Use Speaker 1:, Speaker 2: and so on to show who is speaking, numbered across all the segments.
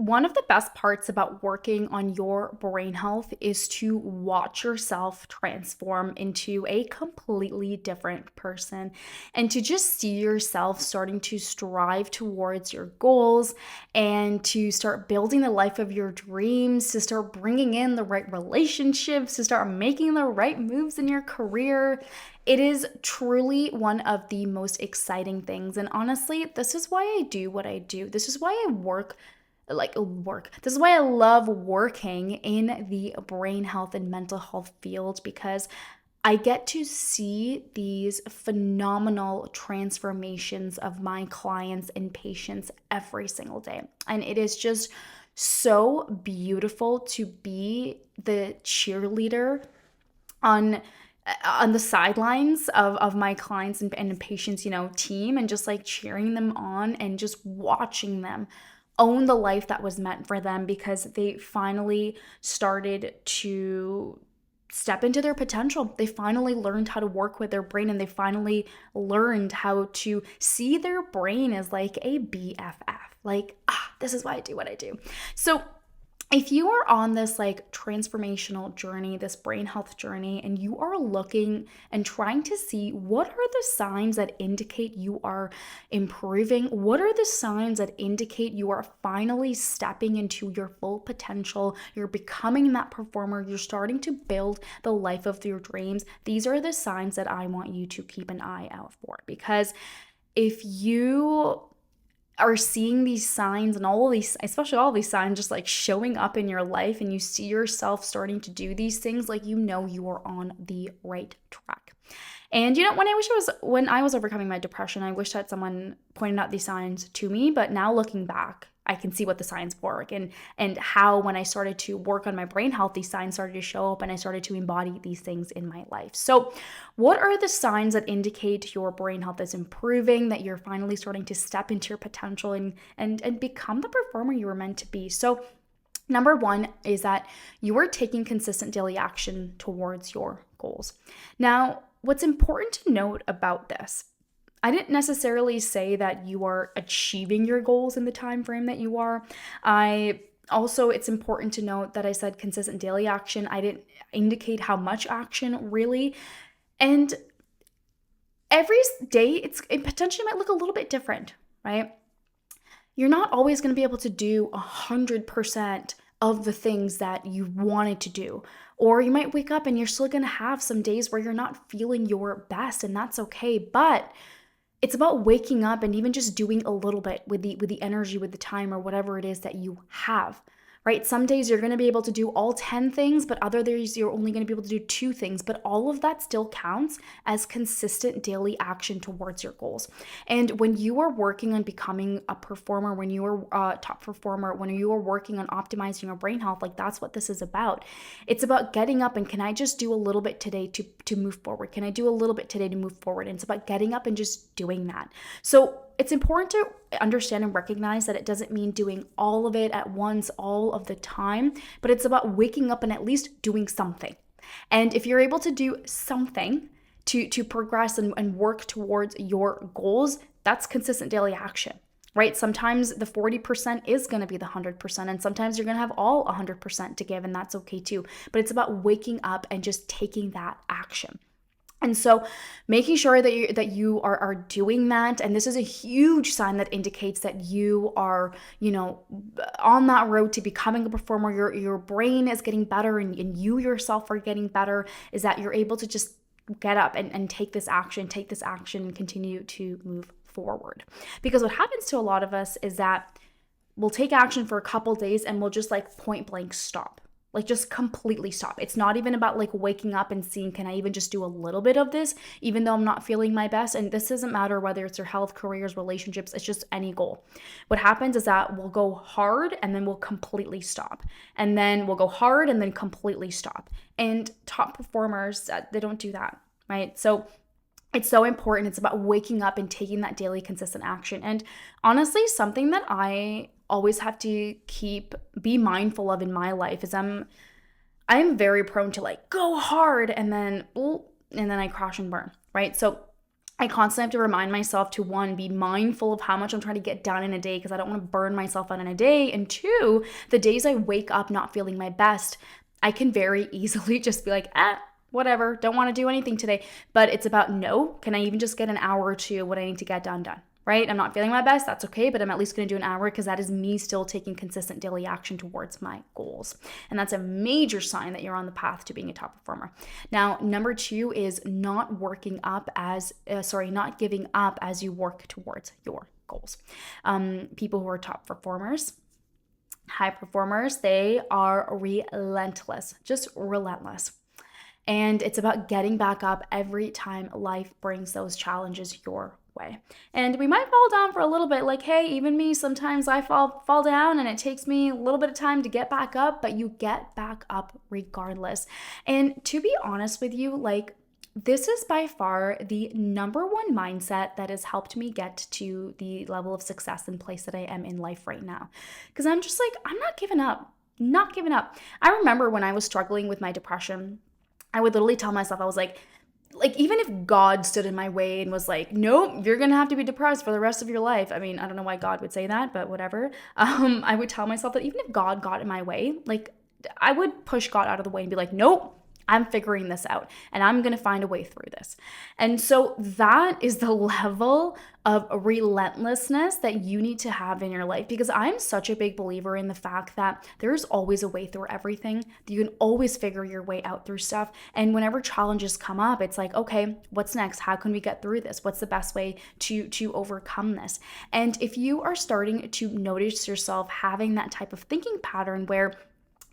Speaker 1: one of the best parts about working on your brain health is to watch yourself transform into a completely different person and to just see yourself starting to strive towards your goals and to start building the life of your dreams, to start bringing in the right relationships, to start making the right moves in your career. It is truly one of the most exciting things. And honestly, this is why I do what I do. This is why I work. This is why I love working in the brain health and mental health field because I get to see these phenomenal transformations of my clients and patients every single day. And it is just so beautiful to be the cheerleader on the sidelines of my clients and patients, team, and just like cheering them on and just watching them own the life that was meant for them because they finally started to step into their potential. They finally learned how to work with their brain, and they finally learned how to see their brain as like a BFF. Like, this is why I do what I do. So if you are on this like transformational journey, this brain health journey, and you are looking and trying to see what are the signs that indicate you are improving, what are the signs that indicate you are finally stepping into your full potential, you're becoming that performer, you're starting to build the life of your dreams, these are the signs that I want you to keep an eye out for. Because if you are seeing these signs and all of these, especially all these signs just like showing up in your life, and you see yourself starting to do these things, like, you are on the right track. And when I was overcoming my depression, I wish that someone pointed out these signs to me, but now looking back, I can see what the signs were and how when I started to work on my brain health, these signs started to show up and I started to embody these things in my life. So what are the signs that indicate your brain health is improving, that you're finally starting to step into your potential and become the performer you were meant to be? So number one is that you are taking consistent daily action towards your goals. Now, what's important to note about this, I didn't necessarily say that you are achieving your goals in the time frame that you are. It's important to note that I said consistent daily action. I didn't indicate how much action really. And every day it potentially might look a little bit different, right? You're not always going to be able to do 100% of the things that you wanted to do. Or you might wake up and you're still going to have some days where you're not feeling your best, and that's okay. But it's about waking up and even just doing a little bit with the energy, with the time, or whatever it is that you have, right? Some days you're going to be able to do all 10 things, but other days you're only going to be able to do 2 things. But all of that still counts as consistent daily action towards your goals. And when you are working on becoming a performer, when you are a top performer, when you are working on optimizing your brain health, like, that's what this is about. It's about getting up and, can I just do a little bit today to move forward? Can I do a little bit today to move forward? And it's about getting up and just doing that. So it's important to understand and recognize that it doesn't mean doing all of it at once, all of the time, but it's about waking up and at least doing something. And if you're able to do something to progress and work towards your goals, that's consistent daily action, right? Sometimes the 40% is going to be the 100%, and sometimes you're going to have all 100% to give, and that's okay too. But it's about waking up and just taking that action. And so making sure that you are doing that, and this is a huge sign that indicates that you are, on that road to becoming a performer, your brain is getting better and you yourself are getting better, is that you're able to just get up and take this action and continue to move forward. Because what happens to a lot of us is that we'll take action for a couple days and we'll just like point blank stop. Like, just completely stop. It's not even about like waking up and seeing, can I even just do a little bit of this, even though I'm not feeling my best? And this doesn't matter whether it's your health, careers, relationships, it's just any goal. What happens is that we'll go hard and then we'll completely stop. And then we'll go hard and then completely stop. And top performers, they don't do that, right? So it's so important. It's about waking up and taking that daily consistent action. And honestly, something that I always have to be mindful of in my life is I'm very prone to like go hard and then I crash and burn, right? So I constantly have to remind myself to one, be mindful of how much I'm trying to get done in a day because I don't want to burn myself out in a day. And two, the days I wake up not feeling my best, I can very easily just be like, whatever, don't want to do anything today. But it's about no, can I even just get an hour or two of what I need to get done? Right? I'm not feeling my best. That's okay, but I'm at least going to do an hour because that is me still taking consistent daily action towards my goals. And that's a major sign that you're on the path to being a top performer. Now, number two is not not giving up as you work towards your goals. People who are top performers, high performers, they are relentless, just relentless. And it's about getting back up every time life brings those challenges your way. And we might fall down for a little bit, like, hey, even me, sometimes I fall down and it takes me a little bit of time to get back up, but you get back up regardless. And to be honest with you, like, this is by far the number one mindset that has helped me get to the level of success and place that I am in life right now. Because I'm just like, I'm not giving up, not giving up. I remember when I was struggling with my depression, I would literally tell myself, I was like, even if God stood in my way and was like, nope, you're gonna have to be depressed for the rest of your life. I mean, I don't know why God would say that, but whatever. I would tell myself that even if God got in my way, like, I would push God out of the way and be like, nope, I'm figuring this out and I'm going to find a way through this. And so that is the level of relentlessness that you need to have in your life, because I'm such a big believer in the fact that there's always a way through everything. You can always figure your way out through stuff. And whenever challenges come up, it's like, okay, what's next? How can we get through this? What's the best way to overcome this? And if you are starting to notice yourself having that type of thinking pattern where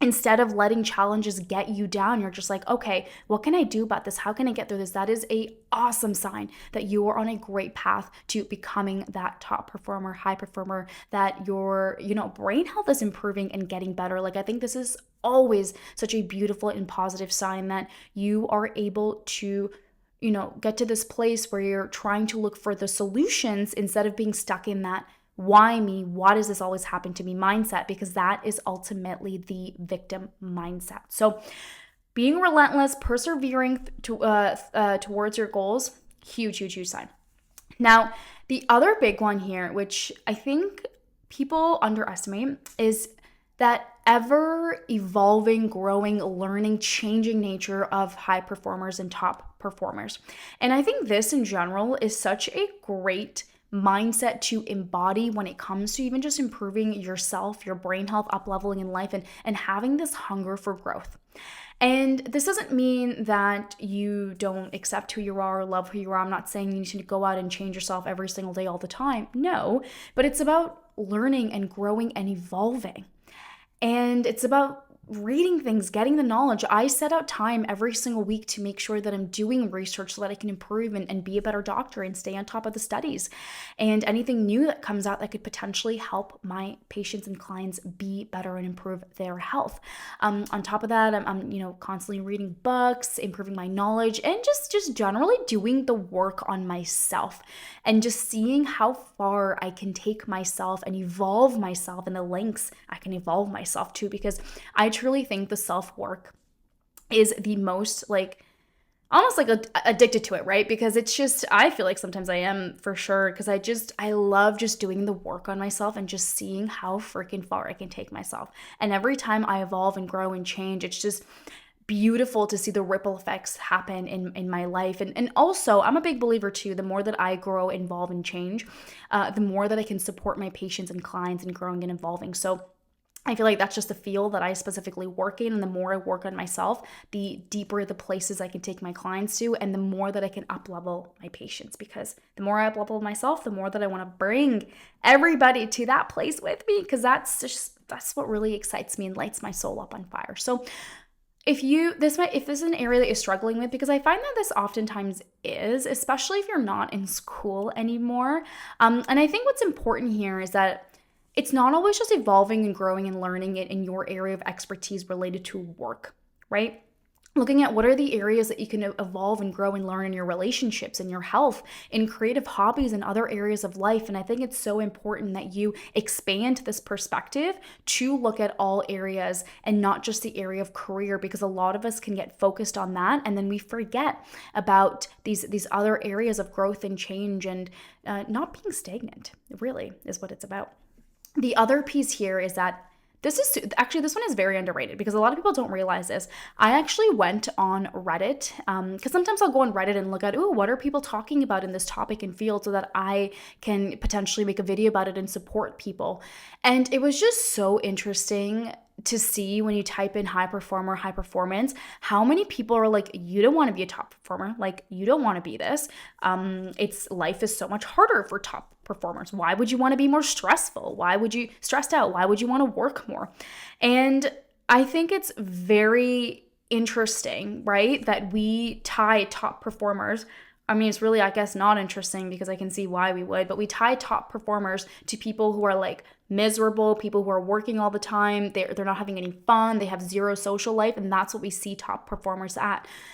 Speaker 1: instead of letting challenges get you down, you're just like, okay, what can I do about this? How can I get through this? That is a awesome sign that you are on a great path to becoming that top performer, high performer, that your, brain health is improving and getting better. Like, I think this is always such a beautiful and positive sign that you are able to get to this place where you're trying to look for the solutions instead of being stuck in that why me? Why does this always happen to me mindset? Because that is ultimately the victim mindset. So being relentless, persevering towards your goals, huge, huge, huge sign. Now, the other big one here, which I think people underestimate, is that ever evolving, growing, learning, changing nature of high performers and top performers. And I think this in general is such a great mindset to embody when it comes to even just improving yourself, your brain health, up leveling in life, and having this hunger for growth. And this doesn't mean that you don't accept who you are or love who you are. I'm not saying you need to go out and change yourself every single day all the time. No, but it's about learning and growing and evolving. And it's about reading things, getting the knowledge. I set out time every single week to make sure that I'm doing research so that I can improve and be a better doctor and stay on top of the studies. And anything new that comes out that could potentially help my patients and clients be better and improve their health. On top of that, I'm constantly reading books, improving my knowledge, and just generally doing the work on myself and just seeing how far I can take myself and evolve myself and the lengths I can evolve myself to, because I truly think the self-work is the most almost addicted to it, right? Because it's just, I feel like sometimes I am for sure, because I love just doing the work on myself and just seeing how freaking far I can take myself. And every time I evolve and grow and change, it's just beautiful to see the ripple effects happen in my life. And also, I'm a big believer too, the more that I grow, evolve, and change, the more that I can support my patients and clients in growing and evolving. So I feel like that's just a field that I specifically work in. And the more I work on myself, the deeper the places I can take my clients to, and the more that I can up-level my patients. Because the more I up-level myself, the more that I want to bring everybody to that place with me, because that's what really excites me and lights my soul up on fire. So if this is an area that you're struggling with, because I find that this oftentimes is, especially if you're not in school anymore. And I think what's important here is that it's not always just evolving and growing and learning it in your area of expertise related to work, right? looking at what are the areas that you can evolve and grow and learn in your relationships, in your health, in creative hobbies, and other areas of life. And I think it's so important that you expand this perspective to look at all areas and not just the area of career, because a lot of us can get focused on that and then we forget about these other areas of growth and change, and not being stagnant really is what it's about. The other piece here is that this one is very underrated because a lot of people don't realize this. I actually went on Reddit because sometimes I'll go on Reddit and look at, oh, what are people talking about in this topic and field, so that I can potentially make a video about it and support people. And it was just so interesting to see when you type in high performer, high performance, how many people are like, you don't want to be a top performer. Like, you don't want to be this. It's life is so much harder for top performers. Why would you want to be more stressful? Why would you stressed out? Why would you want to work more? And I think it's very interesting, right? That we tie top performers. I mean, it's really, I guess, not interesting because I can see why we would, but we tie top performers to people who are like miserable, people who are working all the time. They're not having any fun. They have zero social life. And that's what we see top performers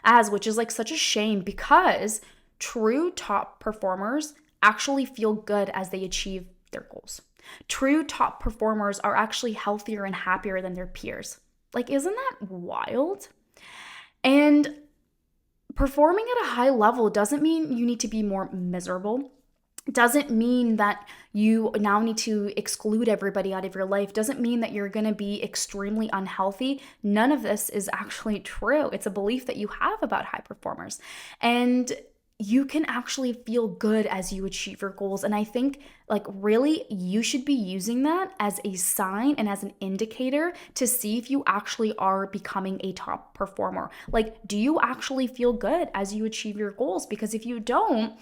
Speaker 1: as, which is like such a shame, because true top performers actually feel good as they achieve their goals. True top performers are actually healthier and happier than their peers. Like, isn't that wild? And performing at a high level doesn't mean you need to be more miserable. Doesn't mean that you now need to exclude everybody out of your life. Doesn't mean that you're going to be extremely unhealthy. None of this is actually true. It's a belief that you have about high performers. And you can actually feel good as you achieve your goals. And I think, like, really, you should be using that as a sign and as an indicator to see if you actually are becoming a top performer. Like, do you actually feel good as you achieve your goals? Because if you don't,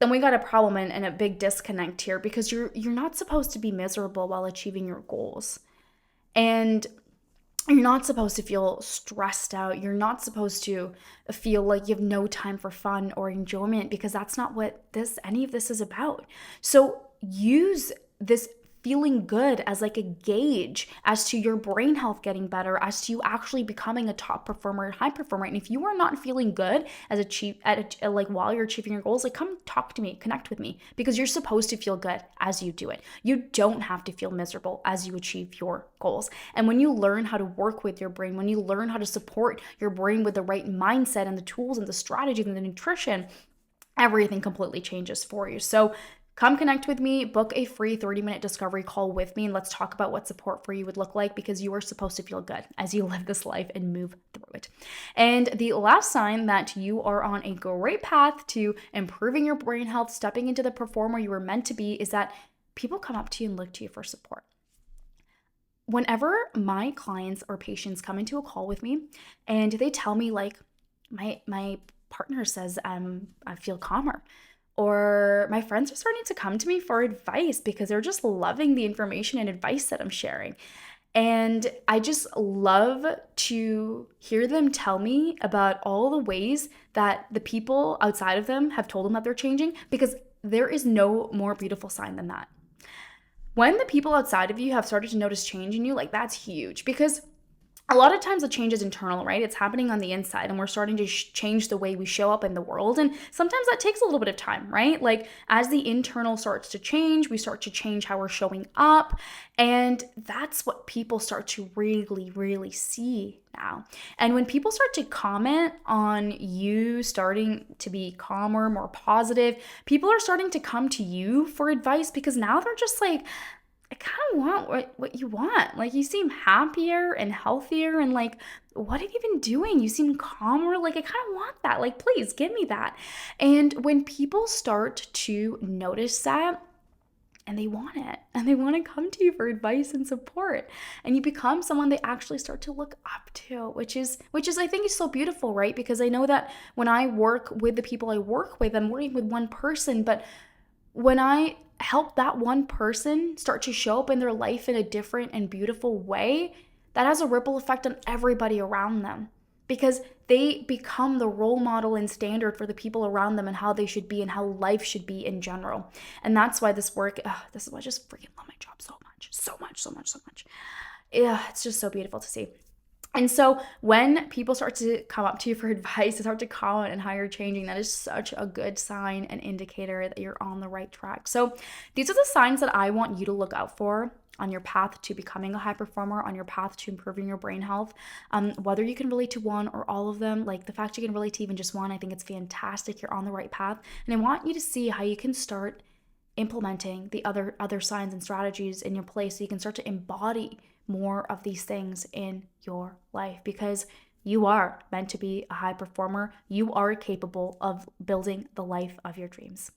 Speaker 1: then we got a problem and a big disconnect here, because you're not supposed to be miserable while achieving your goals. And you're not supposed to feel stressed out. You're not supposed to feel like you have no time for fun or enjoyment, because that's not what any of this is about. So use this feeling good as like a gauge as to your brain health getting better, as to you actually becoming a top performer, high performer. And if you are not feeling good as like while you're achieving your goals, like, come talk to me, connect with me, because you're supposed to feel good as you do it. You don't have to feel miserable as you achieve your goals. And when you learn how to work with your brain, when you learn how to support your brain with the right mindset and the tools and the strategies and the nutrition, everything completely changes for you. So come connect with me, book a free 30-minute discovery call with me, and let's talk about what support for you would look like, because you are supposed to feel good as you live this life and move through it. And the last sign that you are on a great path to improving your brain health, stepping into the performer you were meant to be, is that people come up to you and look to you for support. Whenever my clients or patients come into a call with me and they tell me, like, my partner says I feel calmer, or my friends are starting to come to me for advice because they're just loving the information and advice that I'm sharing. And I just love to hear them tell me about all the ways that the people outside of them have told them that they're changing, because there is no more beautiful sign than that. When the people outside of you have started to notice change in you, like, that's huge, because a lot of times the change is internal, right? It's happening on the inside, and we're starting to change the way we show up in the world. And sometimes that takes a little bit of time, right? Like, as the internal starts to change, we start to change how we're showing up. And that's what people start to really, really see now. And when people start to comment on you starting to be calmer, more positive, people are starting to come to you for advice, because now they're just like, I kind of want what you want. Like, you seem happier and healthier, and like, what are you even doing? You seem calmer. Like, I kind of want that. Like, please give me that. And when people start to notice that, and they want it, and they want to come to you for advice and support, and you become someone they actually start to look up to, which is I think is so beautiful, right? Because I know that when I work with the people I work with, I'm working with one person, but when I help that one person start to show up in their life in a different and beautiful way, that has a ripple effect on everybody around them, because they become the role model and standard for the people around them and how they should be and how life should be in general. And that's why this is why I just freaking love my job so much. Yeah, it's just so beautiful to see. And so when people start to come up to you for advice, they start to comment on how you're changing, that is such a good sign and indicator that you're on the right track. So these are the signs that I want you to look out for on your path to becoming a high performer, on your path to improving your brain health. Whether you can relate to one or all of them, like the fact you can relate to even just one, I think it's fantastic. You're on the right path. And I want you to see how you can start implementing the other signs and strategies in your place so you can start to embody more of these things in your life, because you are meant to be a high performer. You are capable of building the life of your dreams.